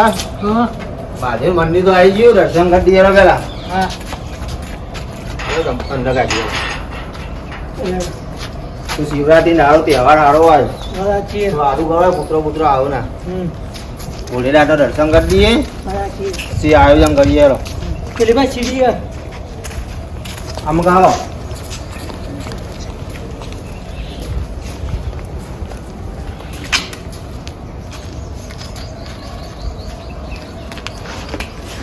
હા મહાદેવ મંદિર તો આવી ગયું, દર્શન કરી દઈએ પેલા. હા અંદર કાઢીએ. તો શિવરાત્રી નારો તહેવાર સારો આવે, સારું ગવાય. પુત્રો આવો ના ભોલેલા તો દર્શન કરી દઈએ, પછી આયોજન કરીએ. પેલી ભાઈ સીડી અમુક આવો.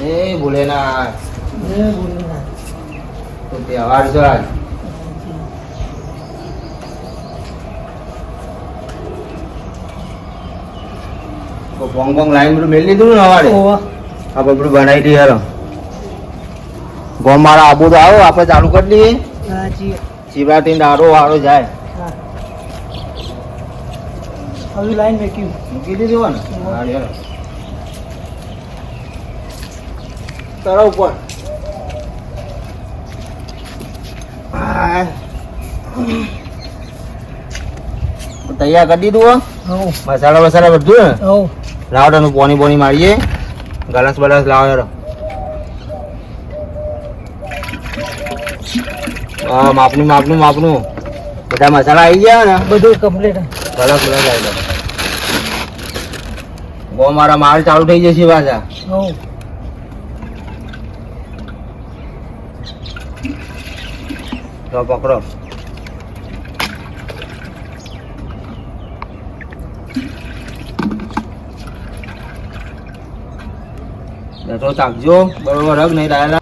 એ ભોલેનાથ તો તહેવાર છે આજ. બોંગ બોંગ લાઈન બધું મેળ લીધું ને સવારે. આ બધું બનાવી દઈએ. હેલો ગોમ મારા આબુ તો આવો, આપણે ચાલુ કરી દઈએ. શિવરાત્રી દારો વારો જાય. હવે લાઈન મૂકી દીધું ને. તરફ ઉપર તૈયાર કરી દીધું. મસાલા બધું ને લાવવાનું. પોની મારીએ. ગલાસ બલાસ લાવો. માપનું બધા મસાલા આવી ગયા ને, બધું કમ્પ્લીટ. ગલાસ બલાસ આવી ગયા. ગો મારા માલ ચાલુ થઈ જશે પાછા. તો પકડો. તો ચાકજો બરોબર. હક નહીં રાયેલા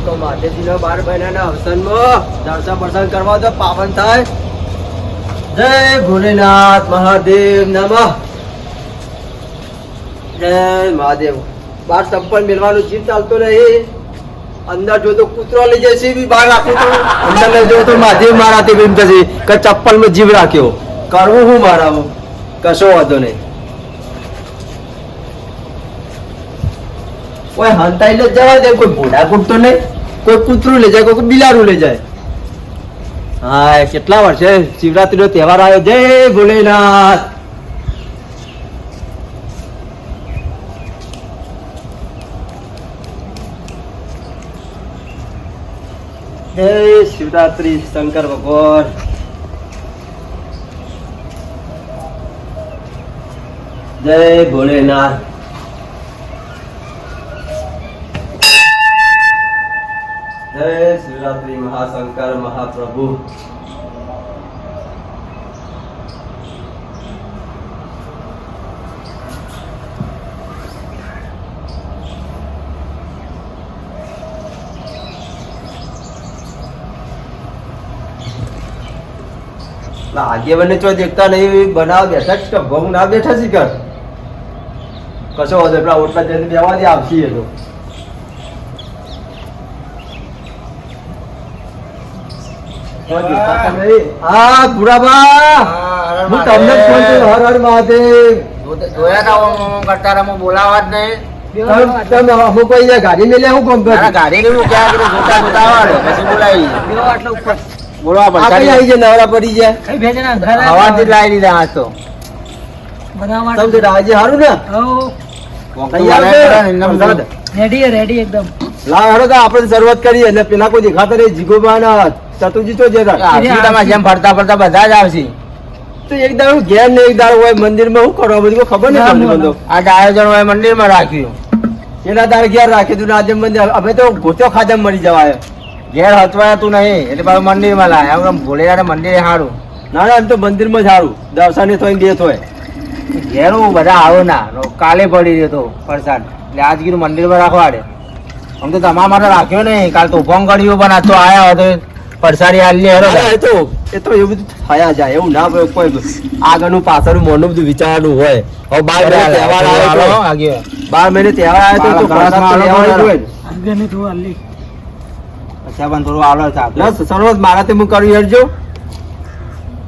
તો મહાદેવજીના 12 મહિનાના અવસરમાં દર્શન કરવા તો પાવન થાય. જય ભોલેનાથ મહાદેવ નમઃ. જય મહાદેવ. બાર ચપ્પલ મેળવાનું જીવ ચાલતો નહીં. અંદર જો તો કૂતરો લઈ જશે બી બહાર રાખું તો અંદર લઈ જો તો મહાદેવ મારાથી એમ કહેશે કે ચપ્પલમાં જીવ રાખ્યો. કરવું હું મારામાં કશો વાંધો નહીં. કોઈ હંતાઈ ને જવા દે. કોઈ ભોડા કૂટતો નહીં, કોઈ કૂતરું લઈ જાય, કોઈ બિલાડું લઈ જાય. હા કેટલા વર્ષે શિવરાત્રી નો તહેવાર આવ્યો. જય ભોલેનાથ. જય શિવરાત્રી શંકર ભગવાન. જય ભોલેનાથ. જય શિવરાત્રી મહાશંકર મહાપ્રભુ. આગેવાને ચો દેખતા નહીં. બનાવ બેઠા જ ભોંગ ના બેઠા શીખર કશો વાંધો. પેલા ઓટલા જઈને બેવા દે આવશી. એ તો હા પુરાબા હું તમને ફોન કર્યો. હર હર મહાદેવ. જોયા તા કરતા રમો બોલાવા જ નહીં. અમુક ગાડી મેલે હું કોમ કરું. ગાડી ને ક્યાં જોતા પછી બોલાવી આટલા ઉપર બોલવા પડે. આવી જાય નવરા પડી જાય. હવાથી લાવી દીધા આજ તો. સમજો આજે સારું ને. રેડી એકદમ. લાવ હેડો તો આપણે શરૂઆત કરીએ. એટલે પેલા કોઈ દેખાતા નહીં. જીગોબા ચતુજી તો જતા જેમ ફરતા બધા જ આવશે. તો એક દાડો ઘેર ને એક દાડો હોય મંદિરમાં. શું કરવા બધું ખબર નહીં પડતી. આ આયોજન હોય મંદિરમાં રાખ્યું. એના દાડે ઘેર રાખી તું આજે મંદિર. અમે તો ગોચો ખાધા મરી જવાય. ઘેર હચવાતું નહીં એટલે પાછું મંદિરમાં લાય. એમ ભોલેનાથ મંદિર સારું. ના ના એમ તો મંદિરમાં જ સારું. દર્શન થોડી દેત હોય. ઘેર બધા આવો ના. કાલે પડી રહ્યો તો પ્રસાદ એટલે આજ કીધું મંદિરમાં રાખવાડે. આમ તો તમારા માટે રાખ્યો નહીં. કાલ તો ફોન કર્યું પણ આ તો આયા હતો પરસારી હાલી. એ તો એવું બધું થયા જાય. એવું ના કોઈ આગળનું પાછળનું મોનું બધું વિચારવાનું હોય. હવે 12 મહિને તહેવાર આવ્યો. 12 મહિને તહેવાર આવ્યો તો થોડું આવડે છે. સર્વત મારાથી હું કરી હેડજો.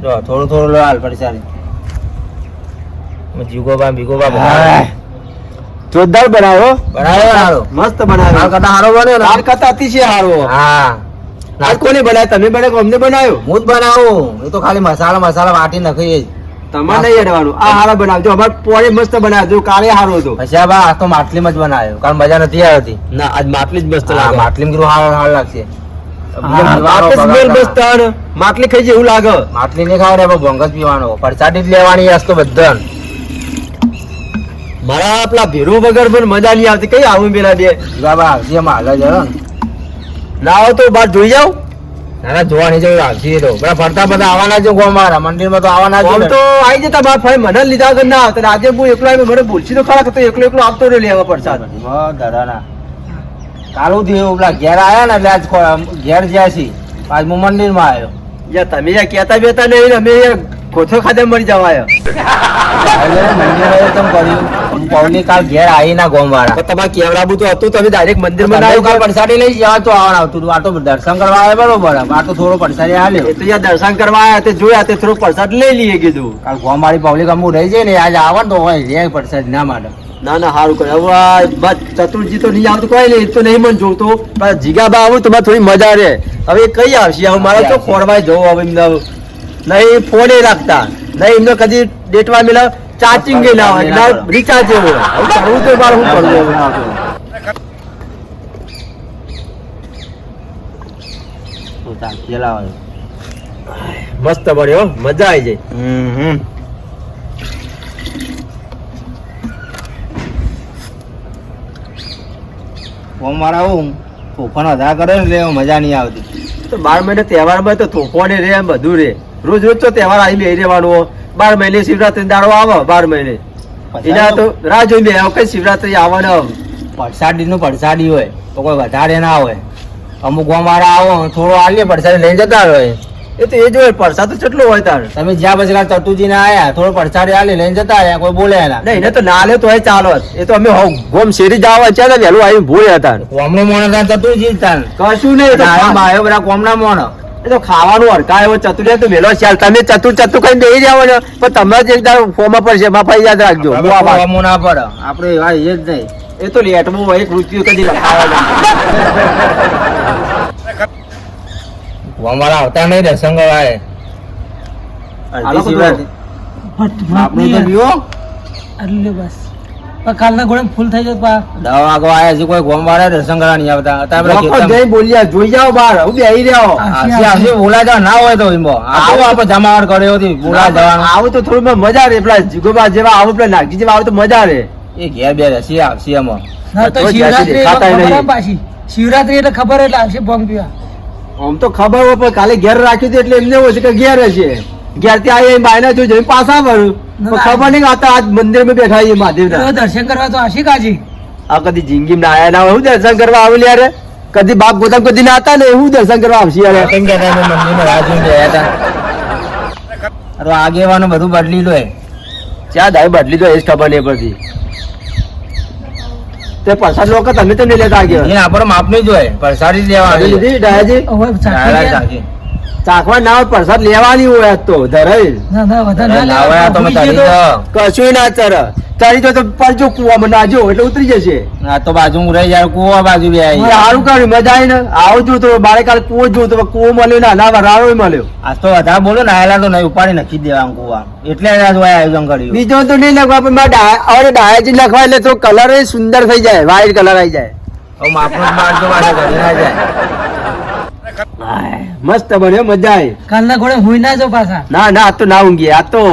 જો થોડું હાલ પરસારી. જીગોબા ભીગોબા જોરદાર બનાવ્યો. મસ્ત બનાવ્યો. સારો બન્યો ને. હાલ કરતા અતિશય સારો. હા હાલ કોને બનાવ્યો? તમે બનાવ્યો? અમને બનાવ્યો? હું જ બનાવું. એ તો ખાલી મસાલા વાટી નાખીએ. તમારે નહીં અડવાનું આ હારા બનાવજો અમારે પોરે મસ્ત બનાવજો કાલે હારો હતો પછી બા આ તો માટલીમાં જ બનાવ્યો કારણ મજા નથી આવતી ના આજ માટલી જ મસ્ત હા, લાગે માટલીમાં કીધું હાલ લાગશે માટલી સ્મેલ મસ્ત આવે ને. માટલી ખાઈ જેવું લાગે માટલી નહીં ખાવા ભોંગ જ પીવાનો પરસાદી જ લેવાની હશે બધા મારા પેલા ભેરો વગર પણ મજા નહીં આવતી કઈ આવું પેલા બે બાબા આવશે એમાં આગળ જરો ના આવો તો બાર જોઈ જાવ ના ના જોવાની જરૂર આવશે તો બધા ફરતા બધા આવવાના છે ગોમારા મંદિરમાં તો આવવાના આમ છે તો આવી જતા બાર ફાઈ મને લીધા વગર ના આવતા ને આજે હું એકલો આવ્યો મને ભૂલશી તો ખરા કે તો એકલો એકલો આવતો રહ્યો લેવા પ્રસાદ ધરાના કાલું થયું પેલા ઘેર આયા ને એટલે આજ ઘેર જ્યાં છી આજ હું મંદિરમાં આવ્યો યા તમે યા કહેતા બેતા નહીં ને અમે યાર કોથો ખાતે મરી જવાય મંદિર કર્યું પૌની કાલ ઘેર આવી ના ગોમવાળા તમારે કેવડાવું તો હતું તમે ડાયરેક્ટ મંદિરમાં ના કાલ આવ્યો પરસાડી લઈ જવા તો આવવાનું આવતું હતું. આ તો દર્શન કરવા આવે બરોબર આ તો થોડો પરસાડી હાલ્યો એ તો યાર દર્શન કરવા આવ્યા તે જોયા તે થોડો પ્રસાદ લઈ લઈએ કીધું કાલ ગોમાળી પબ્લિક અમુક રહી જાય ને આજ આવે ને તો હોય રે પરસાડી ના માટે ના ના સારું કરે હવે આ બસ ચતુરજી તો નહીં આવતું કોઈ નહીં એ તો નહીં મને જોતો પણ જીગાબા આવું તમારે થોડી મજા રહે હવે એ કઈ આવશે હવે મારે તો ખોરવાય જવું હવે એમને નહીં ફોને રાખતા નહીં એમને કદી ડેટવા મેળા ચાર્જિંગ ના હોય ના રિચાર્જ એવું હોય હવે કરવું તો મારે શું કરવું હવે તો તાર પેલા હોય. મસ્ત બન્યો મજા આવી જાય ગોમવાળા આવું તોફાન વધારે કરે ને એટલે મજા નહીં આવતી તો 12 મહિને તહેવારમાં તો તોફાને રે એમ બધું રે રોજ રોજ તો તહેવાર આવી બે રહેવાનો 12 મહિને શિવરાત્રી દાડો આવે 12 મહિને એના તો રાહ જોઈ બે કઈ શિવરાત્રી આવવાનો પરસાડી નું પરસાડી હોય તો કોઈ વધારે ના હોય અમુક ગોમાળા આવો થોડો આલીએ પરસાડી લઈને જતા હોય એ તો એ જ હોય પ્રસાદ તો કેટલો હોય તાર તમે જ્યાં પછી કાલ તતુજી ના આયા થોડો પરસાડી આલી લઈને જતા રહ્યા કોઈ બોલે ના નહીં એને તો ના લે તો એ ચાલો એ તો અમે ગોમ શેરી જવા છે ને વહેલું આવી ભૂલ હતા કોમનો મોણ હતા તતુજી તાન કશું નહીં એ તો માયો બધા કોમના મોણ એ તો ખાવાનું હરકા એવો ચતુર તો વેલો ચાલ તમે ચતુર કઈ બેસી જાવ ને પણ તમે જ એક દાડો ફોર્મ પર છે એમાં ભાઈ યાદ રાખજો હું આ વાત. કોમો ના પડે આપણે એવા એ જ નહીં એ તો લેટવું હોય એક રૂપિયો કદી લખાવા ગોમાળા આવતા નહીં દર્શન કરવા હાલો તો આપણું તો પીવો આટલું બસ પણ કાલના ગોળે ફૂલ થઈ જતો પા 10 વાગવા આયા છે કોઈ ગોમવાળા દર્શન કરવા નહીં આવતા અત્યારે વખત બધા જઈ બોલ્યા જોઈ જાઓ બહાર હું બેહી રહ્યો બોલા જવા ના હોય તો ઈમો આવો આપણે જમાવટ કર્યો હતી બોલા જવાનું આવું તો થોડું મજા રે પેલા જીગોબા જેવા આવું પેલા નાગજી જેવા આવું તો મજા રે એ ઘેર બે રસી આવશે એમાં ના તો તો શિવરાત્રી દેખાતા એટલે ખબર નહીં. આ પાછી શિવરાત્રી એટલે ખબર એટલે આવશે ભંગ પીવા આમ તો ખબર હોય પણ કાલે ઘેર રાખ્યું હતું એટલે એમને હોય છે કે ઘેર હશે ઘેર ત્યાં આવી બાયના જોઈ જઈને પાછા વળું પણ ખબર નહીં કે આ તો આજ મંદિરમાં બેઠા છીએ મહાદેવના તો દર્શન કરવા તો આવશે કાજી આ કદી જિંદગીમાં આયા ના હોય હું દર્શન કરવા આવું યાર કદી બાપ ગોદામ કદી ના હતા ને હું દર્શન કરવા આવશે યાર કેમ કે તમે મંદિરમાં રાહ જોઈને ગયા હતા અરે આગેવાનું બધું બદલી લો ક્યાં દાય બદલી તો એ જ ખબર નહીં પડતી તે પ્રસાદ લોકો તમે તો નહીં લેતા ગયા એ આપણો માપ નહીં જોઈએ પરસાડી જ લેવાની લીધી ડાયાજી હવે ચાખી ડાયરેક્ટ ગયા. રાખી. ચાખવા ના હોય પ્રસાદ લેવાની હોય આજ તો ધરાઈ ના ના વધારે ના ના હોય આ તો મેં લેવા. તળી દો. કશું ના ચર તારી જો તો પરજો કુવામાં નાજો એટલે ઉતરી જશે આ તો બાજુ રહી જાય કુવા બાજુ બે આવી સારું કર્યું મજા આવી ને આવું જો તો બારે કાલે કુવો જો તો કુવો મળ્યો ના ના રાડો મળ્યો આ તો વધારે બોલો ને આયેલા તો નહીં ઉપાડી નખી જ દેવાનું કુવા એટલે જ આ આયોજન કર્યું બીજો તો નહીં લખવા પણ મારે ડાયાજી લખવા એટલે તો કલર સુંદર થઈ જાય વ્હાઈટ કલર આવી જાય હવે માપનો જ મારજો પાછો ઘરે ના જાય મસ્ત બન્યો મજા આવી કાલના ગોળે હુઈ ના જો પાછા ના ના આ તો ના ઊંઘી આ તો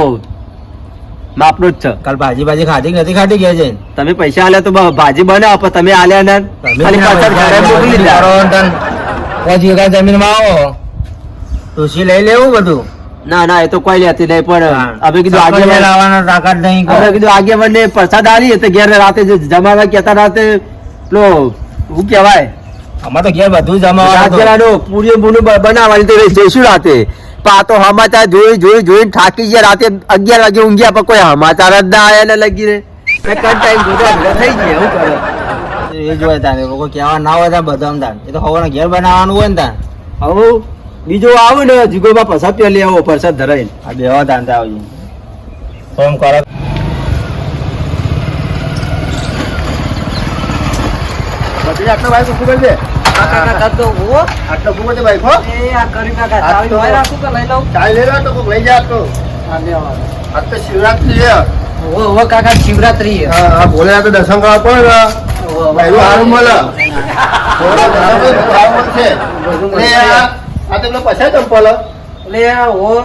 માપનો જ છે કાલ ભાજી ભાજી ખાધી કે નથી ખાધી કે છે તમે પૈસા આલ્યા તો ભાજી બનાવો પણ તમે આલ્યા ના ખાલી પાછળ ઘરે મોકલી દીધા. પછી વીઘા જમીનમાં આવો તુસી લઈ લેવું બધું ના ના એ તો કોઈ લેતી નહીં પણ અમે કીધું આગળ આગેવાન લાવવાનો તાકાત નહીં અમે કીધું આગેવાન ને પ્રસાદ આલી તો ઘેર રાતે જે જમાવા કહેતા રાતે પેલો શું કહેવાય અમાર તો ઘેર બધું જમાવાનું રાજગરાનો પૂરી બૂનું બનાવવાની તો જઈશું રાતે પણ આ તો સમાચાર જોઈને થાકી ગયા રાતે 11 વાગે ઊંઘ્યા પણ કોઈ સમાચાર જ ના આયા ને લગી રે ટાઈમ થઈ ગયા શું કરે એ જ હોય તારે લોકો કહેવા ના હોય ત્યાં બધા તાર એ તો હવાના ઘેર બનાવવાનું હોય ને તાર હવે બીજો આવે ને જીગોબા પ્રસાદ પેલી આવો પ્રસાદ ધરાઈને આ બેવા તાર આવજો ફોન કરો પછી આટલો ભાઈ ખૂબ છે આટલો ખૂબ છે ભાઈ હો એ આ કરી નાખા ચાવી હોય રાખું કે લઈ લઉં ચાલ લઈ લો તો કોક લઈ જા તો આ લેવા આ તો શિવરાત્રી છે. ઓ કાકા શિવરાત્રી છે. હા ભોલેનાથ તો દર્શન કરવા પડે ને. ભાઈ સારું મળે. ભોલેનાથ તો સારું મળશે. એટલે આ તો એમને પછાય ચંપલ એટલે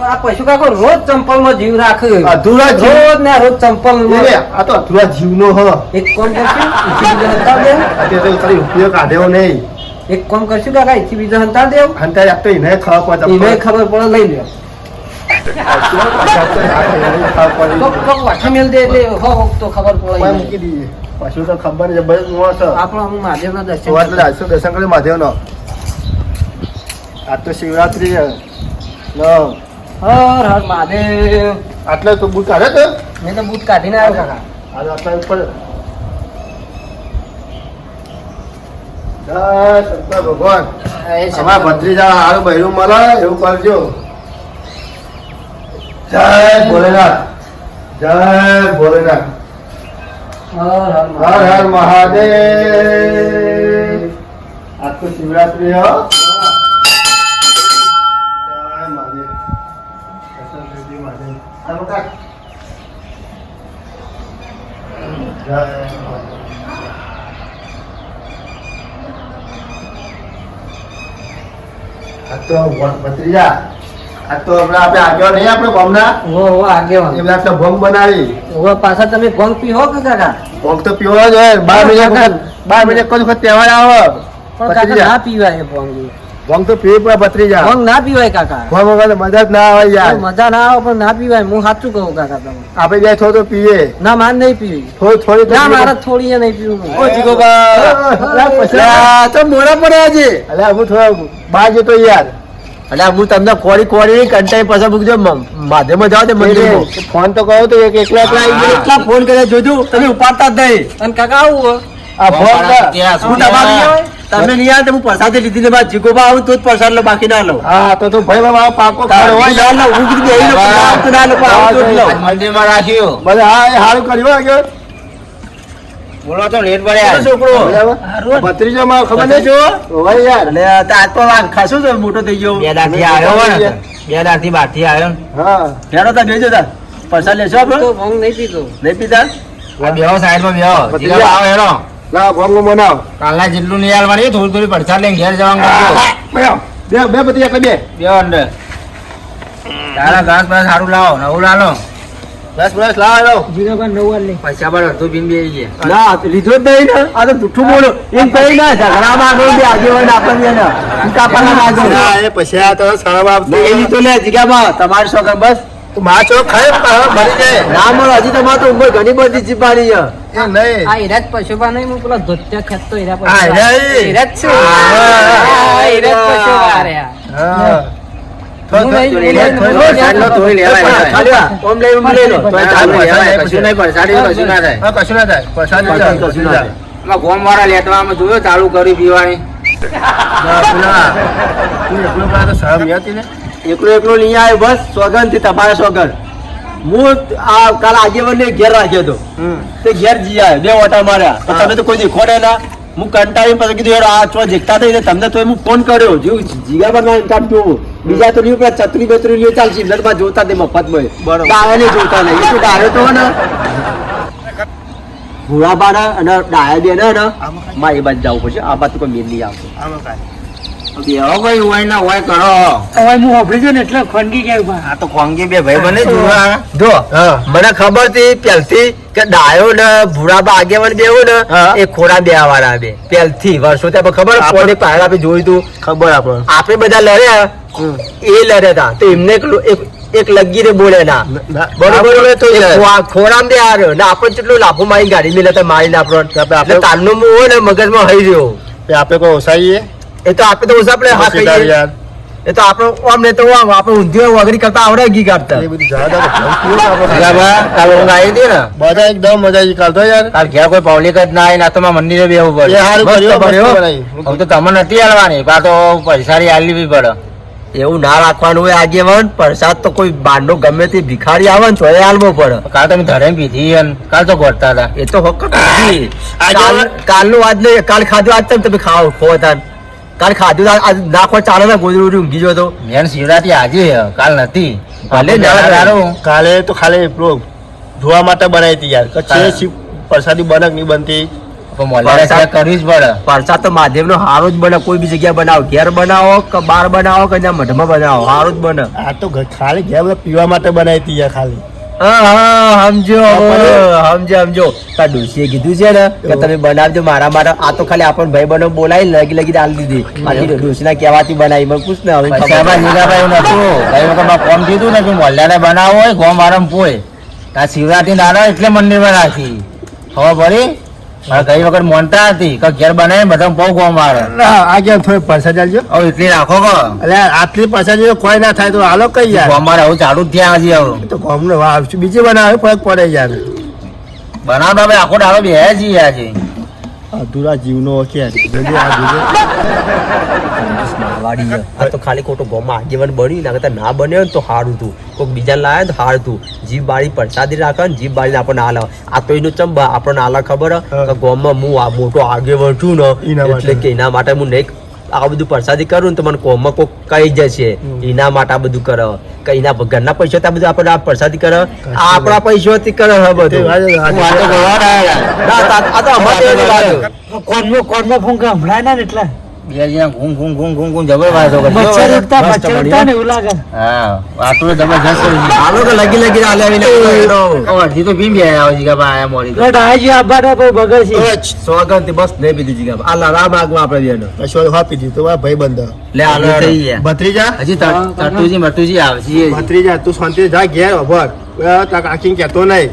આ પશુ કાકો રોજ ચંપલ માં જીવ રાખે. અધૂરા જીવ. રોજ ને રોજ ચંપલ આ તો અધૂરા જીવનો હ. એક કોમ કરશું હંતા દેવ. અત્યારે તો તારી ઉપયોગ કાઢ્યો નહીં. એક કોમ કરશું કાકા એથી બીજો હંતા દેવ. હંતા આપતો એને ખબર પડે. એને ખબર પડે લઈ લે. મેલ દે એટલે તો ખબર પડે. મૂકી દઈએ પછી તો ખબર જબરજસ્ત મોસ. આપણો હું મહાદેવ ના દર્શન સવારે આવીશું દર્શન કરી મહાદેવ નો. આજ તો શિવરાત્રી છે. હર હર મહાદેવ. આટલે તો બુટ કાઢે તો મેં તો બૂટ કાઢીને આવ્યો કાકા. આજે આટલા ઉપર જય શંકર ભગવાન. અમારા ભત્રીજા હારું બહેરું મળે એવું કરજો. જય ભોલેનાથ. જય ભોલેનાથ. હર હર હર હર મહાદેવ. આજ તો શિવરાત્રી હો. જય મહાદેવ. દર્શન કરજો મહાદેવ. ચાલો કાક. જય મહાદેવ. આ તો ભત્રીજા આ તો હમણાં આપણે આગળ નહીં આપણે ગામના ઓ આગેવાન. એ બધા આપણે ભોંગ બનાવી. ઓ પાછા તમે ભોંગ પી હો કે કાકા? ભોંગ તો પીવો જ હોય. 12 મહિને કોઈ વખત તહેવાર આવે. પણ કાકા ના પીવાય એ ભોંગ. ભોંગ તો પીવી પડે ભત્રીજા. ભોંગ ના પીવાય કાકા. ભોંગ વગર મજા જ ના આવે યાર. મજા ના આવે પણ ના પીવાય. હું સાચું કહું કાકા તમે. આપણે બે થોડું તો પીએ. ના માર નહીં પીવી. થોડી ના મારે થોડી એ નહીં પીવું. ઓ જીગોબા તો મોડા પડ્યા છે. અલ્યા હું થોડો બહાર જતો યાર. એટલે હું તમને કોરી કંટાઈ પાછા મૂકજો માધ્યમમાં જાઓ તે મંદિરમાં. ફોન તો કહ્યો તો એક એકલા એકલા આવી ગયો. એટલા ફોન કર્યા જોજો તમે ઉપાડતા જ નહીં. અને કાકા આવું આ ફોન હું તમારું તમે નહીં આવે તો હું પ્રસાદ લીધી ને બાદ જીગોબા આવું તો જ પ્રસાદ લો બાકી ના લો. હા તો ભાઈ બાબા પાકો ખાડો હોય. ના લો હું કીધું એ લો તો ના લો પણ આવું તો જ લો. મંદિરમાં રાખ્યું. બધા હા એ સારું કર્યું આગળ. બોલો તો લેટ પડ્યા. છોકરો ભત્રીજો માં ખબર નહીં જો હોય યાર. એટલે આજ તો ખાસું છે મોટો થઈ ગયો. બે દાંતથી આવ્યો હોય ને. બે દાંતથી બહારથી આવ્યો ને. હા હેડો તા બેજો તા પ્રસાદ લેશો આપણે તો ભોંગ નહીં પીતો. નહીં પીતા આ બેહો સાઈડમાં બેહો. ભત્રીજા. જીગા આવો હેરો. ના ભોંગ બનાવ. કાલના જેટલું નહીં હાલવાની થોડું થોડી પડછાડ લઈને ઘેર જવાનું કરજો. બે બધી એટલે બે બેહો અંદર. તારા ઘાસ બસ સારું લાવો નવું લાવો. બસ લાવ લાવ. જીગાબા 9 વાર લઈ. પૈસા પર અડધું બિન બે ગયા. ના લીધો જ નહીં ને આ તો જૂઠું બોલો એમ કહી ના ઝઘડામાં આગળ બે આગેવાન આપણને ને ટીકા પાડવાના આગળ. એ પછી આ તો શરમ આવતી. એ લીધો લે જીગામાં તમારી શોખ બસ માં છો ખાય મરી જાય. ના મળે હજી તમારે તો ઉંમર ઘણી બધી જીવવાની છે. એ નહીં આ હીરા જ પશુપા નહીં. હું પેલા ધોત્યા ખેંચતો હીરા આ હીરા એ. હીરા જ છે. હા. આ હીરા જ પશુપા રહ્યા. હા હું નહીં, તો લઈ લે, થોડી સાઈડ લો, થોડી લેવાય. ખાલી આ, ઓમ લઈ ઓમ લઈ લો તો ચાલુ ચાલુ લેવાય, કશું નહીં પડછાડી કશું ના થાય. હા કશું ના થાય પ્રસાદ કશું ના થાય. એમાં ગોમવાળા લેટવામાં જોયો ચાલુ કરી પીવાની. ના, પેલા તું એકલો પેલા તો શરમ નહીં હતી ને. એકલો લઈ આવ્યો બસ સોગન થી તમારા સોગન. હું આ કાલ આગેવાન ને ઘેર રાખ્યો હતો તે ઘેર જી આવ્યો 2 ઓટા માર્યા તો તમે તો કોઈ દેખો ના. હું કંટાળી પછી કીધું યાર આ ચો દેખતા થઈ તમને તો હું ફોન કર્યો જીગાબાદ કામ જોવું બીજા તો નહીં પેલા છત્રી બત્રી લ્યો ચાલશે ઇન્ટરનેટમાં જોતા તે મફતમાં બરોબર. ડાયા નહીં જોતા નહીં એ તો ડાયો તો ને ભૂરાબાના અને ડાયા બે ને માં એ બાજુ જવું પડશે આ બાજુ કોઈ મેલ નહીં આવતો. આમાં કાંઈ. બેહો ભાઈ હોય ના હોય કરો. હવે હું હોભળી ગયો ને એટલે ખોનગી ગયા બા. આ તો ખોંગી બે ભાઈ બને જોવા. જો હા. મને ખબર હતી પહેલથી કે ડાયો ને ભૂરાબા આગેવાન બે હોય ને હા. એ ખોરા બે વાળા બે પહેલથી વર્ષો ત્યાં ખબર આપણે- પોતે પહેલા આપણે જોયું તું ખબર આપણને. આપણે બધા લડ્યા એ લડ્યા હતા તો એમને એક લગીરે બોલે ના ના, બરોબર આપણે તો ખોરામ બે આવ્યો ને આપણે કેટલું લાફો મારી ગાડી મેં મારીને આપણો તારનો મું હોય ને મગજમાં હઈ રહ્યો આપણે કોઈ ઓસાઈએ એ તો આપણે તો ઓછા આપણે હા સીધા કહીએ યાર. એ તો આપણો આમ ને તો આમ આપણે ઊંધી વગરી કરતા આવડે ઘી કાઢતા એ બધું જવા દો. ભૂલ પીવો ને આપણે. જીગાબા, કાલ ઊંઘ આવી હતી ને બધા એકદમ મજા આવી કાલ તો યાર. કાલ ઘેર કોઈ પબ્લિક જ ના આવી ના તો મારા મંદિરે બેહવું એ પડે. હારું મસ્ત કર્યું, કર્યું. મસ્ત બનાવી. હવે તો તમને નથી હાલવાની પા તો પૈસાની હાલવી બી પડે. એવું ના રાખવાનું હોય આગેવાન પ્રસાદ તો કોઈ બાંડો ગમે તે ભિખારી આવે ને તો એ હાલવો પડે કાલ તમે ધરે પીધી અને કાલ તો ગોળતા હતા. એ તો હકત નથી. કાલનું આજ નહીં કાલ ખાધું આજ તમે ખાઓ ખો હતા કાલ ખાધું આજ નાખો ચાલે ને ગોદરું ઊંઘી ગયો તો મેન શિવરાત્રી આજે છે, કાલ નથી. ભલે ના સારું. કાલે તો ખાલી પેલો જોવા માટે બનાવી હતી યાર કે છે શિવ પ્રસાદી બને કે નહીં બનતી. પણ મોલ્લાને ચેક કરવી જ પડે. પરસાદ તો મહાદેવ નો હારો જ બને, કોઈ બી જગ્યાએ બનાવો, ઘેર બનાવો કે બહાર બનાવો કે ત્યાં મઠમાં બનાવો, હારો જ બને. આ તો ખાલી ઘેર બધા પીવા માટે બનાવી હતી યાર ખાલી. હા સમજો સમજો તાર ડોશીએ કીધું છે ને કે તમે બનાવજો મારા માટે. આ તો ખાલી આપણને ભાઈ બનો બોલાવી લગી લગી ડાલ દીધી. બાકી ડોશીના કહેવાથી બનાવી મને પૂછ ને હવે પછી આમાં નીલાભાઈ એવું નતું. ગઈ વખત મેં ફોન કીધું ને કે મોલ્લાને બનાવો હોય ગોમ વારમ પોય આ શિવરાત્રી દાડા એટલે મંદિરમાં રાખી ખબર પડી. ગઈ વખત મોનતા હતી કે ઘેર બનાવી બધા બહુ ગોમ વાળે. આ કેમ થોડી પ્રસાદ આલજો. હવે એટલી રાખો કે એટલે આટલી પ્રસાદી તો કોઈ ના થાય તો હાલો કઈ યાર. ગોમ વાળે હવે ચાલુ જ થયા હજી હવે તો ગોમને બીજી બનાવે ફરક પડે યાર. બનાવતા ભાઈ આખો દાડો બે જઈએ આજે. અધૂરા જીવનો ક્યાં વાડી છે. આ તો ખાલી ખોટો ગોમાં આગેવાન બની ના કરતા ના બન્યો ને તો હારું હતું. કોઈક બીજા લાવે તો હારું હતું. જીભ બાળી પ્રસાદી રાખે ને જીભ બાળીને આપણને હાલ આ તો એનું ચંબ આપણને હાલ ખબર કે ગોમાં હું આ મોટો આગેવાન છું ને એટલે કે એના માટે હું નહીં આ બધું પ્રસાદી કરું ને તો મને કોમમાં કોઈક કહી જશે એના માટે આ બધું કરે કે એના ઘરના પૈસા આ બધું આપણે આ પ્રસાદી કરે આ આપણા પૈસાથી કરે હવે બધું. આ તો અમારે કોર્નમાં ફોન હમણાં ના ને એટલે બે જણા ઘૂમ ઘૂમ ઘૂમ ઘૂમ ઘૂમ જબરદસ્ત મચ્છર ઉડતા ને એવું લાગે. હા આટલું જબરજસ્ત હાલો કે લગી લગી અડધી તો પી બે આવે છે કે ભાઈ આ મોડી એટલે ડાયજી આબાને બહુ બગડ છે. સોગંદ બસ નહીં પીધી જગ્યા આ લારા માગવા આપણે બેનો કશો આપી દીધું ભાઈ બંધ. લે આલો થઈ ગયા ભત્રીજા હજી તટુજી મટુજી આવશે ભત્રીજા તું શાંતિ જા ઘેર ઉભર કાકી કહેતો નહીં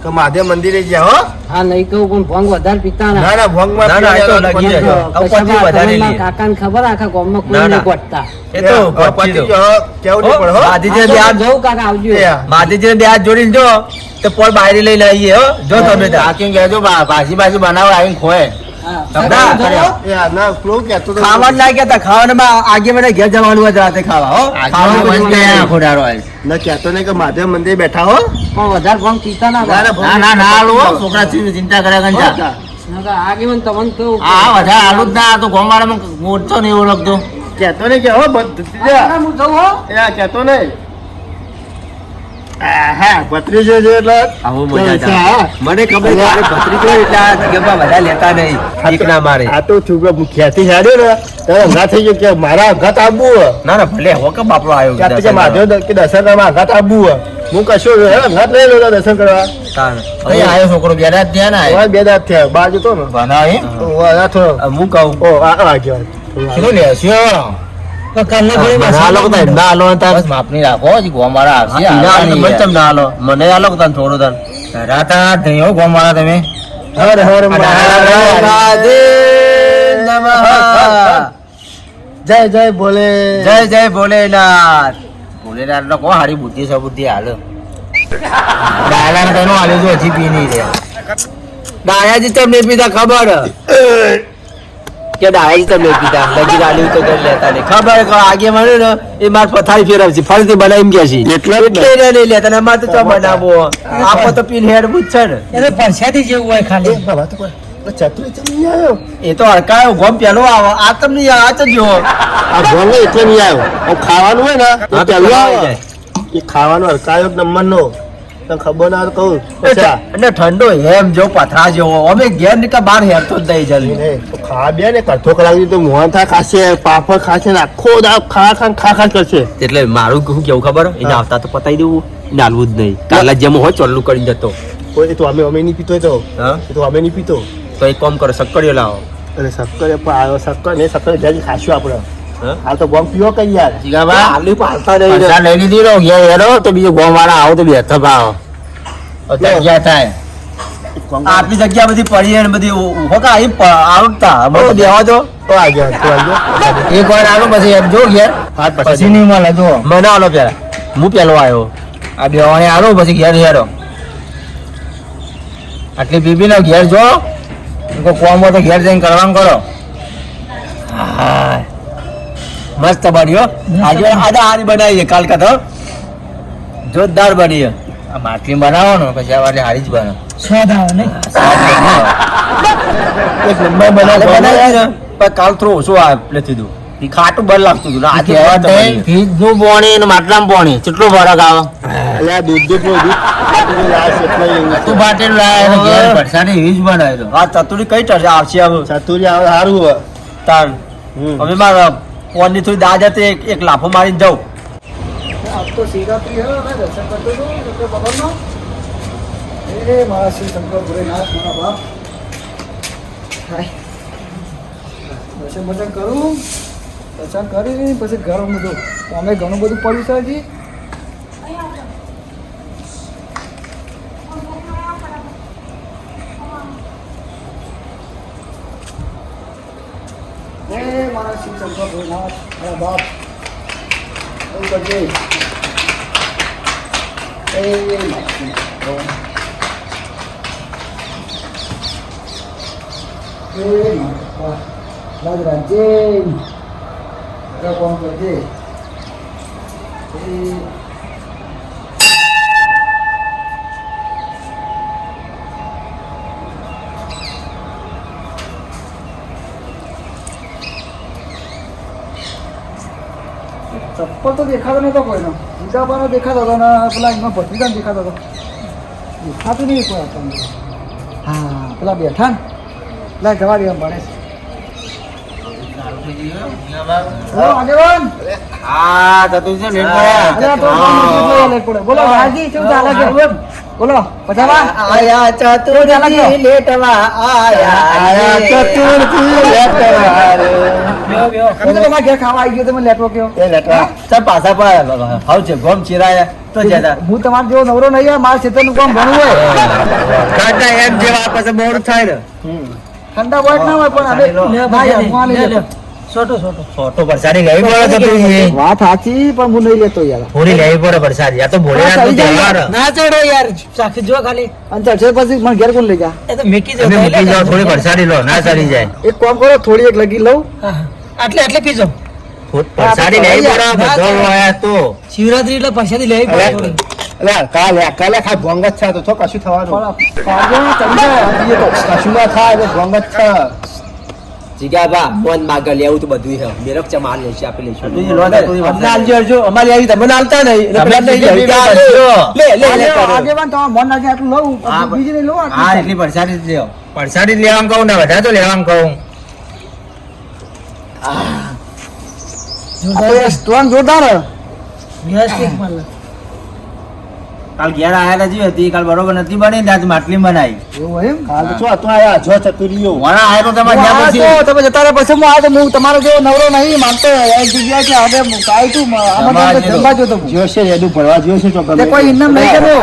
કે મહાદેવ મંદિરે જ્યાં હો. હા નહીં કહું પણ ભંગ વધારે પીતા ના. ના ના ભંગમાં ના, ના, એ તો લગી જાય. ઉપરથી વધારે લે. કાકાને ખબર આખા ગામમાં કોઈ ના, ના. નહીં ગોઠતા. એ તો પતી ગયો કેવું નહીં પડે હો. માધીજીને બે હાથ જવું કાકા આવજો. માધીજીને બે હાથ જોડીને જો તો પોળ બાયરી લઈને આવીએ હો જો તમે તાર. કાકી કહેજો ભાજી ભાજી બનાવો આવીને ખોય હા. ના, જવો. એ ના પેલો કહેતો તો ખાવાનું ના કહેતા ખાવાના આગે મને ઘેર જવાનું હોય રાતે ખાવા હો ખાવાનું બંધ ગયા આખો દાડો આજ. ના કહેતો નહીં કે મહાદેવ મંદિર બેઠા હો. પણ વધારે ભંગ પીતા ના. ના, ના, ના ના ના આલો છોકરા ચિંતા કર્યા કંજા આગેવાન તમને કેવું હા વધારે આલુ જ ના આ તો ગોમાળામાં મોટો નહીં એવું લગતો કહેતો નહીં કે હો ભત્રીજા હું જવું હો. એ આ કહેતો નહીં. હા ભત્રીજો છે એટલે આવું મજા આવે. મને ખબર છે આને ભત્રીજો એટલે આ જગ્યામાં બધા લેતા નહીં એક ના મારે. આ તો છોકરો ખ્યાતિ હેડ્યો ને ત્યારે અંગાત થઈ ગયો કે મારા અંગાત આવવું હે. ના ના ભલે હો કે બાપડો આવ્યો કે પછી મહાદેવ કે દર્શન કરવા અંગાત આવવું હે. હું કશું અંગાત લઈ લો દર્શન કરવા. તાણ. અહીં આવ્યો છોકરો બેડા જ થયા ને હવે બે દાંત થયા બાર જતો ને બનાવી હું કહું ઓ આ વાગ્યો શું લેશો પણ કાલના ઘરે મને આ લોકો તો એમ ના આલો ને તાર. બસ માપની રાખો હજી ગોમાળા આવશે મને આલો તો મને ચમ ના આલો મને આલો કે તને થોડું તને રાતા થયો ગોમાળા તમે હર હર મહાદેવ નમઃ. જય જય બોલે જય જય ભોલેનાથ. ભોલેનાથ નો કો હારી બુદ્ધિ સબુદ્ધિ હાલ ડાયલા ને તેનો હાલ્યો જો હજી પી નહીં રહ્યા દાયાજી તમને પીતા ખબર કે દાયાજી તમને પીતા લગી ગાલી તો કરી લેતા નહીં ખબર કે આગે મળે ને એ માર પથારી ફેરવશે ફરીથી બનાવી ગયા છે એટલે જ ને. એટલે નહીં લેતા ને અમારે તો ચા બનાવો આપો તો પીને હેડ બુજ છે ને એટલે પરસાદી જેવું હોય ખાલી. બાબા તો કોઈ ચતુરી ચમ આવ્યો એ તો હડકાયો ગોમ પેલો આવો આ તમને આ જ જો આ ભોંગે એટલે નહીં આવ્યો હવે ખાવાનું હોય ને તો હા, તો પેલું આવી આવે. જાય. એ ખાવાનું હરકાયો નંબર નો તને ખબર ના હોય તો કહું પછી આ. અને ઠંડો હેમ જો પથરા જેવો અમે ઘેર નીકળે બહાર હેરતો જ નહીં જલ્દી નહીં, તો ખાવા બે ને કઠો કરાવી તો મોહન થા ખાશે પાપડ ખાશે ને આખો દાવ ખા કરશે. એટલે મારું શું કેવું ખબર એને હા. આવતા તો પતાવી દેવું એને હાલવું જ નહીં કાલે જેમ હોય ચોલ્લું કરી જતો કોઈ તો અમે નહીં પીતો તો હા એ તો અમે નહીં પીતો તો એક કામ કરો સક્કડીઓ લાવો અને શક્કર પણ આવ્યો શક્કર ને શક્કર જ્યાં ખાશું આપણે હા આ તો બોમ્બ પીવો કઈ યાર જીગાબા આલુ પાલતા નહીં પૈસા લઈ લીધી રો ઘેર હેરો તો બીજો ગોમાળા આવો તો બે હથા ભાવ ક્યાં થાય આપણી જગ્યા બધી પડી ને બધી હોકા અહીં આવતા અમે તો બેવા દો તો આ ગયા તો આ ગયા એક વાર આવો પછી એમ જો ઘેર હાથ પછી નહીં મળે જો મને આલો પેલા હું પેલો આવ્યો આ બેવાને આવો પછી ઘેર હેરો આટલી બીબી નો ઘેર જો કોમ હોય તો ઘેર જઈને કરવાનું કરો હા મસ્ત બન્યો આજે આજે હારી બનાવીએ કાલકા જોરદાર બની આ માટલી બનાવો પછી આ વારે હારી જ બને સ્વાદ આવે નહીં. એક નંબર બનાવી ને પણ કાલ થોડું ઓછું આવે એટલે કીધું ઈ ખાટું બળ લાગતું હતું ને આ આજે કહેવત તો નહીં, ફ્રીજનું પાણી અને માટલાનું પાણી કેટલો ફરક આવે. અલ્યા દૂધ દૂધ તું બાટેલું લાયા તો ઘેર પરસાદી એવી જ બનાવી દો. આ ચતુરી કઈ ટશે આવશે હવે ચતુરી આવે સારું હોય. તાર હમ. હવે મારા ફોનની થોડી દાજ હતી એક લાફો મારીને જાઉં આજ તો શિવરાત્રી હે ને દર્શન કરતો હતો ડૉક્ટર ભગવાનનો. એ મારા શ્રી શંકર ભોલેનાથ મારા બાપ. હાય. દર્શન કરું, દર્શન કરી પછી ઘર બધું અમે ઘણું બધું પડ્યું છે હજી. એ મારા શ્રી શંકર ભોલેનાથ મારા બાપ. એવું કરજે. એ રાજ રાજે કોણ કરજે. ચપ્પલ તો દેખાતો નતો કોઈનો. જીજાબાનો દેખાતો હતો ને પેલા એમાં ભત્રીજાને દેખાતો હતો. દેખાતું નહીં કોઈ આપણને. હા પેલા બેઠા ને પેલા જવા દે ભણે છે. બોલો આગેવાન. હા ચતુર છે લેટ અરે તો લેટ પડે. બોલો ભાજી શું ચાલે છે? બોલો પછાવા આયા ચતુરજી લેટવા આયા ચતુરથી લેટવા રે. તમે તો તમારા ઘેર ખાવા આવી ગયો તમે લેટવો કયો. એ લેટવા. ચાલ પાછા પર હાવ છે ગોમ ચિરાયા તો જતા હું તમારા જેવો નવરો નહીં હોય. મારા ક્ષેત્રનું કામ ઘણું હોય. કાકા એમ જેવા પાસે મોડું થાય ને ઠંડા બોટ ના હોય પણ હવે ના યાર, હું આ નહીં લેતો. ફોટો પરસાડી લેવી પડે ચતુરજી વાત સાચી પણ હું નહીં લેતો યાર. થોડી લેવી પડે પરસાડી આ તો ભોલેનાથ નો તહેવાર ના ચડો યાર ચાખી જો ખાલી અને ચડશે પછી મને ઘેર કોણ લઈ જા. એ તો મેકી તમે મૂકી જાઓ થોડી પરસાડી લો ના ચડી જાય એક કામ કરો થોડી એક લગી લઉં. આટલે પીજો પરસાડી લેવી પડે બધો હોય તો શિવરાત્રી એટલે પૈસાથી લેવી પડે થોડી. અલ્યા કાલે ખા ભોંગ જ છે તો કશું થવાનું પણ પાડો ને ચડી જાય આ જઈએ તો. કશું ના થાય તો ભોંગ જ છે. જીગાબા મોન માગા લેવું તો બધું છે મેરક ચા માલ લેશે આપી લેશું અમને આલજો અમારી આવી તમને આલતા નહીં એટલે પેલા લઈ જાય. લે આગેવાન તમારા મન નાખે આટલું લઉં પછી બીજી નહીં લઉં આટલું. હા એટલી પરસાદી જ લેવો. પરસાદી જ લેવાનું કહું ને બધા તો લેવાનું કહું. આ તો સ્ટ્રોંગ જોરદાર હે. વ્યવસ્થિત મળે. કાલ ઘેર આયેલા જેવી હતી કાલ બરોબર નથી બની ને આજ માટલી બનાવી. એવું એમ. હાલ તો શું હતું આયા જો ચતુરીઓ. વણા આયેલો તમારે હું ત્યાં આવ્યો પછી તો તમે જતા રહ્યા પછી હું આવ્યો તો હું તમારો જેવો નવરો નહીં માનતો એક જગ્યાએ છે હવે હું કાંઈ તું આમાં તો જમવા જોતો હું. જ્યો છે એનું ભરવા જ્યો છે તો તે ગમે કોઈ ઇનામ નહીં કર્યો.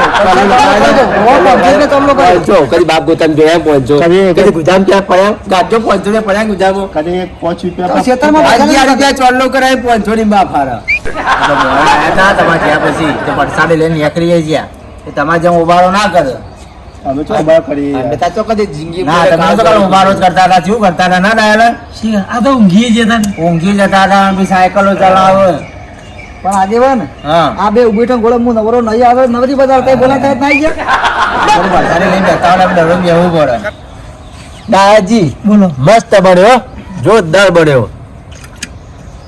પહોંચો કદી બાપ ગોતાને જોયા પહોંચો કદી- કદી ગુદામ ક્યાં પડ્યા ગાજો પહોંચો ને પડ્યા ગુદામો કદી 5 રૂપિયા ક્ષેત્રમાં અગિયાર રૂપિયા ચોલ્લો કરાવી પહોંચોડી બા ફારા આયા તા તમારે ત્યાં પછી તો પરસાદી લઈને નીકળી ગયા એ તમારે જેમ ઉભારો ના કરે અમે તો ઉભા કરી અમે તા તો કદી જિંદગી ના તમે તો કાલ ઉભારો જ કરતા હતા શું કરતા હતા ના ડાયલા શી- આ તો ઊંઘી જતા ને. ઊંઘી જતા હતા અને પછી સાયકલો ચલાવે પણ આગેવાન હા આ બે ઉભી ગોળે હું નવરો નહીં આવે નવરી બજાર કઈ બોલાતા જ નહીં ગયા. પરસાદી લઈને જતા હોય આપણે દરરોજ બેહવું પડે દાદાજી બોલો મસ્ત બન્યો જોરદાર બન્યો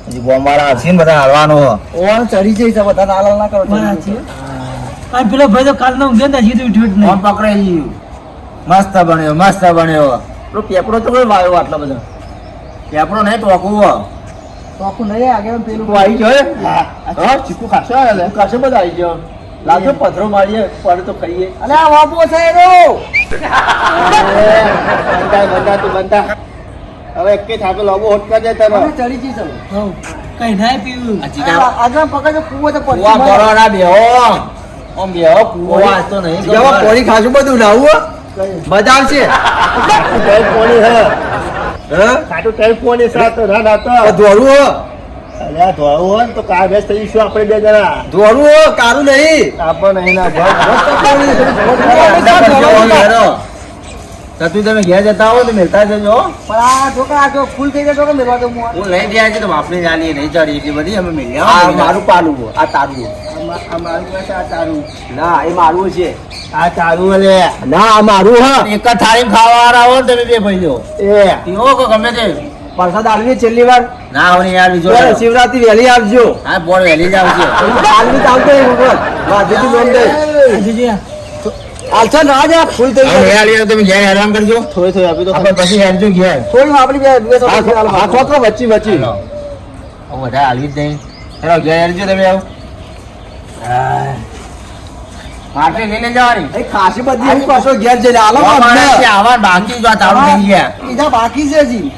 હજી ગોમવાળા આવશે ને બધા હાલવાનો હો ઓણ ચડી જઈ છે બધા નાલ ના કરો. વાત સાચી. આ પેલો ભાઈ તો કાલનો ઊંઘ્યો ને હજી તો ઉઠ્યો જ ફોન નહીં. પકડાઈ ગયું મસ્ત બન્યો મસ્ત બન્યો પેલો પેપરો તો કોઈ વાયો આટલો બધો પેપરો નહીં ટોકવું હો તો આખું નહીં આગેવાન પેલું તું આવી ગયો હા ચીકુ ખાશો આલે કશે બધા આવી ગયો લાગો પથરો મારીએ પડે તો ખાઈએ અલે આ વાપો છે એનો. બંધા તું બંધા હવે એક થાપે લાગો હોટ કરી દે તને અમે ચડી જઈ ચાલો. હઉ. કઈ ના પીવું આગળ પકડજો કૂવો તો પડી કુવા જાય. કોરોના બેહો ઓમ બેહો કુવા તો નહીં જેવા પોણી ખાશું બધું નાવું મજા આવશે ટાઈપ કોની હે ખાટું ટાઈપ કોની સાથ ના ના તો ધોરું હો અલ્યા ધોળું હોય ને તો કાર બેસ થઈ શું આપણે બે જણા ધોરું હો કારું નહીં આપણને અહીં ના ભર તું તમે ઘેર જતા હો તો મેળતા જજો પણ આ છોકરા આ જો ફૂલ થઈ જાય તો મેળવા દઉં હું આ. હું લઈ ગયા છે તો વાપરી જાની નહીં ચડી એટલી બધી અમે આ મેળ્યા મારું પાલું હો, આ તારું હો. આ મારું પાસે આ તારું ના એ મારું છે આ તારું અલે ના આ મારું હા એક જ થાળી ખાવા હો ને તમે બે ભાઈઓ એ પીવો કે ગમે તે પ્રસાદ આલવી છેલ્લી વાર ના હવે યાર બીજો ત્યારે શિવરાત્રી વહેલી આવજો હા બોલ વહેલી જ આવશે આલવી તો આવતો એક વખત માધેથી નોંધ દે જીજી આલછો ના જા ફૂલ થઈ હવે ગયો યાર યાર તમે ઘેર હેરાન કરજો થોડી આપી તો આપણે પછી હેરજો ઘેર થોડી આપણી બે હાથ વાતો વચ્ચી વચ્ચી હવે વધારે હાલવી જ નહીં હેરો ઘેર હેરજો તમે આવો પાર્ટી લઈને જવાની એ ખાસી બધી એવી પાછો ઘેર જઈને આલો આવા બાકી જો આ ચાલુ થઈ ગયા બીજા બાકી છે હજી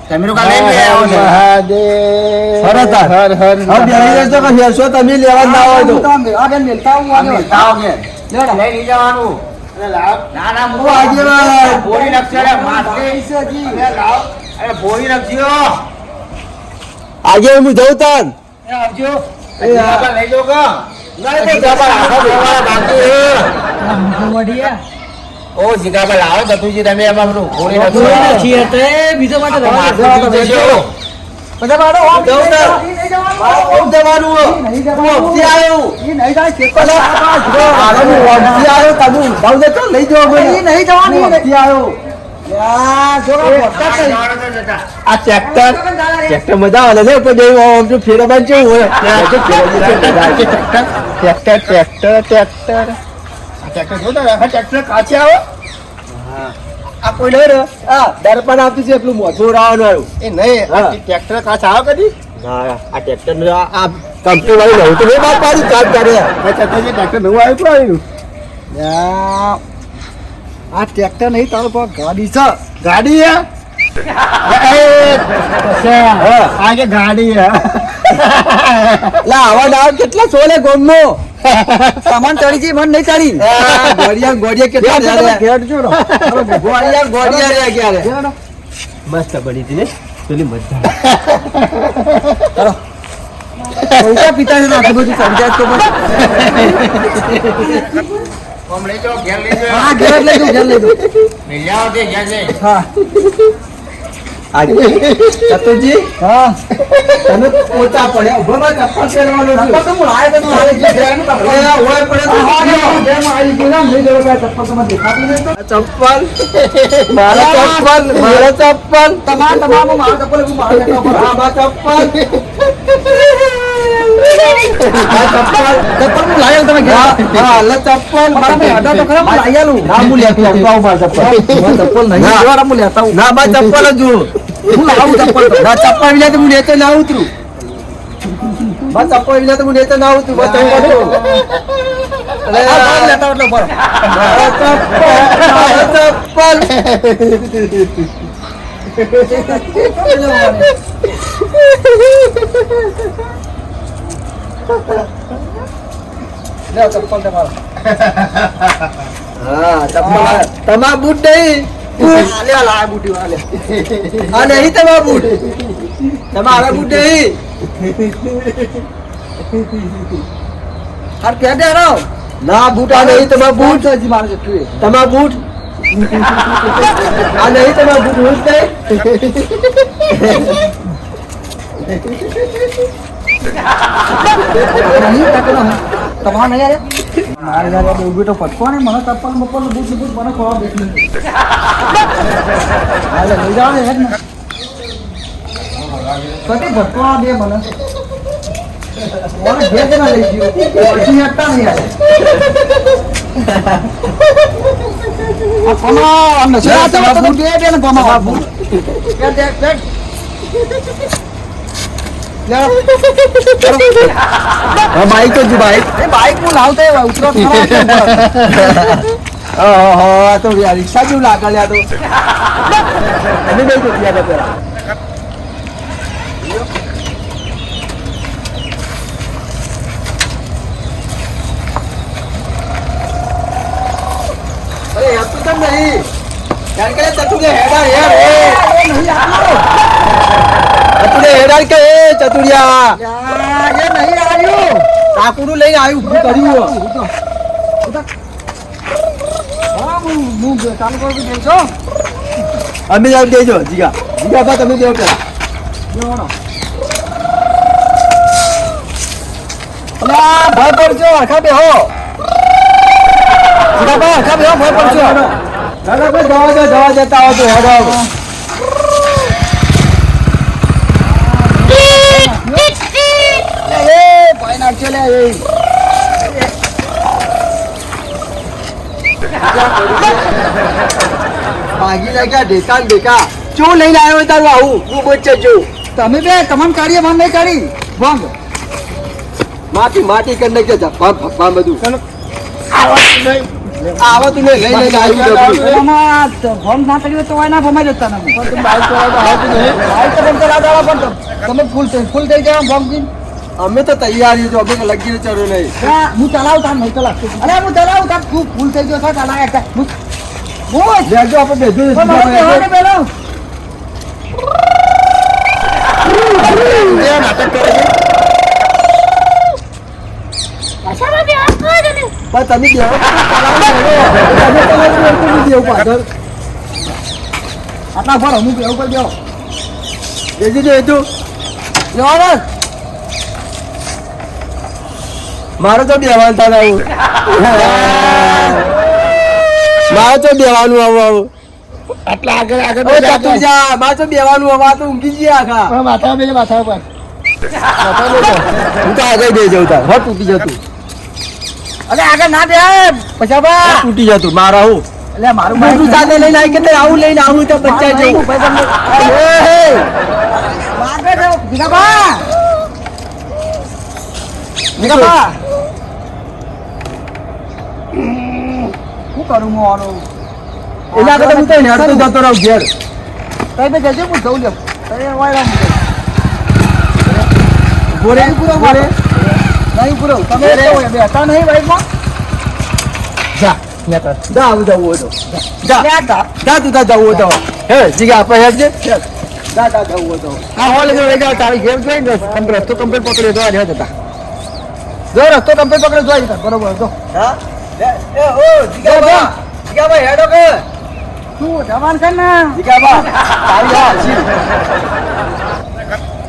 તમે લોકો લઈને આવો છો સરસ હર હર હવે બેહી રહેજો કે હેરશો તમે લેવા ના હોય તો આ બેન મેલતા હું અમે તાવ કે લઈ જવાનું ના ના ઓ આગેવાન. બોરી નાખશે અરે માથે લાવ અરે બોરી નાખજો આજે હું જઉં તાન આવજો એ હા. જીગા લઈ જો કા ના તો જાબા રાખો તમારા બાકી વડિયા ઓ જીગા પર લાવો ગતુજી તમે એમાં પેલું બોરી કોઈ નાખજો નથી હતો એ બીજો માટે રવા દે. માથે જજો બધા મારો ઓમ જઉં તાન ઓમ જવાનું નહીં ઓમથી આવ્યો આનો હું ઓમથી આવ્યો તમે ભાવ દે તો લઈ જાઓ મને નહીં જવાનું ઓમથી આવ્યો યા જોરો મોટા થઈ આ ટ્રેક્ટર મજા આવે ને ઉપર જઈ આમ જો ફેરા બાંધ જેવું હોય ટ્રેક્ટર કાચે આવે આ કોઈ નહીં રે આ દરપાન આવતું છે એટલું મોઢું રાવવાનું આવ્યું એ નહીં હા. ટ્રેક્ટર કાચ આવે કદી ના આ ટ્રેક્ટર આ કંપની વાળી નવું તો નહીં બાપ પાડી કામ કરે ટ્રેક્ટર નવું આવ્યું આ ટ્રેક્ટર નહીં તારો પર ગાડી છે ગાડી હે હા આગે ગાડી હે લા આવા દાવ કેટલા સોલે ગોમનો સામાન ચડી છે મન નહીં ચડી ગોડિયા કેટલા ઘેર જો ગોડિયા રે ક્યારે મસ્ત બની હતી ને પેલી મજા પૈસા પિતા છે આટલું બધું સમજાય તો પણ ઓમ લઈ જો ઘેર લઈ જો હા ઘેર લઈ દઉં ઘેર લઈ દઉં લઈ જાઓ તે ઘેર જઈ હા આજે ચતુજી હા તને પોતા પડે ઉભો માં ચપ્પલ પહેરવાનો છે ચપ્પલ તો હું લાય તને મારે જે ઘેરનું ચપ્પલ હોય પડે તો હા ઘેર માં આવી ગયો ને લઈ જવો ચપ્પલ તમને દેખાતું નહીં તો ચપ્પલ મારા ચપ્પલ તમામ મારા ચપ્પલ હું મારા ચપ્પલ હા મારા ચપ્પલ ચપ્પલ હું લાયેલ તમે ઘેર હા લે ચપ્પલ મારા ભાઈ અડા તો ખરા હું લાયેલું ના હું લેતો આવું મારા ચપ્પલ નહીં જોરા હું લેતા હું ના મારા ચપ્પલ જ હું લાવું ચપ્પલ તો ના ચપ્પલ વિના તો હું લેતો ના ઉતરું બસ ચપ્પલ વિના તો હું લેતો ના ઉતરું બસ તમે કહો અરે આ લેતા એટલે બરો મારા ચપ્પલ લે ચપ્પલ તમારો હા ચપ્પલ તમારા બૂટ નહીં લે લા બૂટી વાલે આ નહીં તમારા બૂટ તમારા બૂટ નહીં હાર કે દે રહો ના બૂટ આ નહીં તમારા બૂટ તમારા બૂટ આ નહીં તમારા બૂટ હું જ નહીં તમારા નહીં યાર મારે યાર એવું તો પટકો ને મને ચપ્પલ બપ્પલ બૂટ મને ખવા બેઠી હાલે લઈ જાવ ને હેડ ને કદી ભટકો દે મને મને ભેજ ના લઈ ગયો પછી હટતા નહીં યાર આ પમા નશે આ તો બૂટ દે ને પમા બૂટ કે દે બાઈક તો જો બાઈક એ બાઈક હું લાવતો એ ઉતરો ઓહો આ તો યાર રિક્ષા જેવું લાગે લ્યા તો એને બે તો ત્યાં પેલા અરે યાર તું કેમ નહીં યાર કે તું કે હેડા યાર એ નહીં આવો ચતુડે હેરાન કે એ ચતુડિયા યાર એ નહીં આવ્યો કાકુડું લઈને આવ્યું ઊભું કર્યું હા હું ચાલુ કરું દેજો અમે જાવ દેજો જીગા જીગા બા તમે દેવ કે જોણો અલા ભય પડજો આખા બેહો જીગા બા આખા બેહો ભય પડજો ના ના ભાઈ જવા દેતા આવો તો હેડો ભાગી લાગ્યા ઢેકા ને ઢેકા ચો લઈને આવ્યો તારું આવું હું બોચ જો તમે બે તમને કાઢીએ મને નહીં કાઢી ભંગ માટી કરી નાખજે ધપ્પા ભપ્પા બધું આવો તું લઈ લઈને આવી એમાં ભંગ ના કર્યું તો એના ભમાઈ જતા નથી બાઈક તો ચલાવતા પણ તમે ફૂલ થઈ જાય ભંગ અમે તો તૈયારી છો અમે લગીને ચડ્યો નહીં હું ચલાવતા નહીં ચલાવતો અરે હું ચલાવતા તું ફૂલ થઈ ગયો છો ચલાય હું લેજો આપણે બેઠું પેલો પણ તમે દેવો પાછળ આટલા ફર અમુક એવું કરી દેવો દેજો દેજો જવાન મારે તો બેવાનું થાય આવું મારે તો બેવાનું આવું આટલા આગળ આગળ હવે તું જા મારે તો બેવાનું હવે આ તો ઊંઘી ગયા આખા પણ માથા બે માથા પર હું તો આગળ બે જવું તાર હો તૂટી જતું અરે આગળ ના દે પછી બા તૂટી જતું મારા હું એટલે મારું મોટું સાથે લઈને આવી કે આવું લઈને આવું તો બચ્ચા જવું માગે જાઓ જીગાબા જીગાબા શું કરું હું આનું એના કરતા હું તો હેડતો જતો રહું ઘેર કઈ બે જજે હું જઉં લ્યો અરે વાયરા ગોરે પૂરો મારે નહીં પૂરો તમે બેઠા નહીં બાઈકમાં જા આવું જવું હોય તો જા તું ત્યાં જવું હોય તો હે જીગા આપણે હેડ છે જા જવું હોય તો હા હોલ લઈ જાવ તારી ઘેર જોઈ ને રસ્તો કમ્પ્લીટ પકડી દો આજે જતા જો રસ્તો કમ્પ્લીટ પકડી દો જતા બરોબર જો હા એ ઓ જીગા બા હેડો કે તું જવાન કર ને જીગાબા તારી આ છી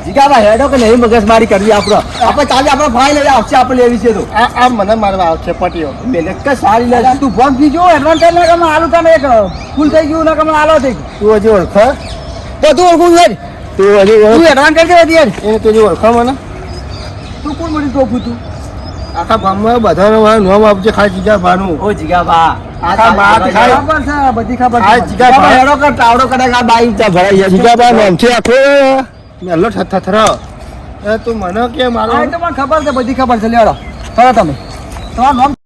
જીગાબા હેડો કે નહીં મગજમારી કરવી આપણે ચાલે આપણે ફાઈ લઈ આવશે આપણે લેવી છે તો આ મને મારવા આવશે પટીઓ મેલે કે સારી લે તું ફોન થી જો એડવાન્સ ના કમ આલુ તને એક ફૂલ થઈ ગયું ના કમ આલો થઈ તું હજી ઓળખ બધું ઓળખું યાર તું હજી તું ઓળખ એડવાન્સ કરી દે યાર એને તું હજી ઓળખો મને તું કોણ મળી ટોપું તું આખા ગામમાં બધાને મારું નામ આપજે ખાલી જીગા ભાનું ઓ જીગાબા આખા માથ ખાય ખબર છે બધી ખબર આ છે જીગા હેડો કર ટાવડો કરે આ બાઈક ત્યાં ભરાઈ જાય જીગા બા નામથી આખો મેલો થથરો એ તું મને કે મારો હા એ તો મને ખબર છે બધી ખબર છે લેડો કરો તમે તમારું નામ